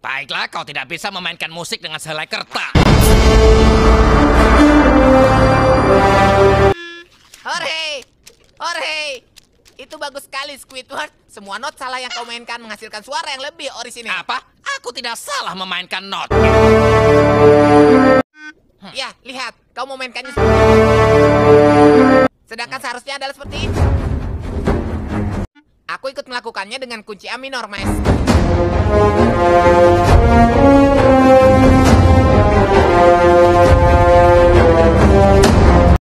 Baiklah, kau tidak bisa memainkan musik dengan sehelai kertas. Hore! Hore! Itu bagus sekali, Squidward. Semua not salah yang kau mainkan menghasilkan suara yang lebih orisinil. Apa? Aku tidak salah memainkan not. Ya, lihat. Kau memainkannya sedangkan seharusnya adalah seperti ini. Aku ikut melakukannya dengan kunci A minor, Mas.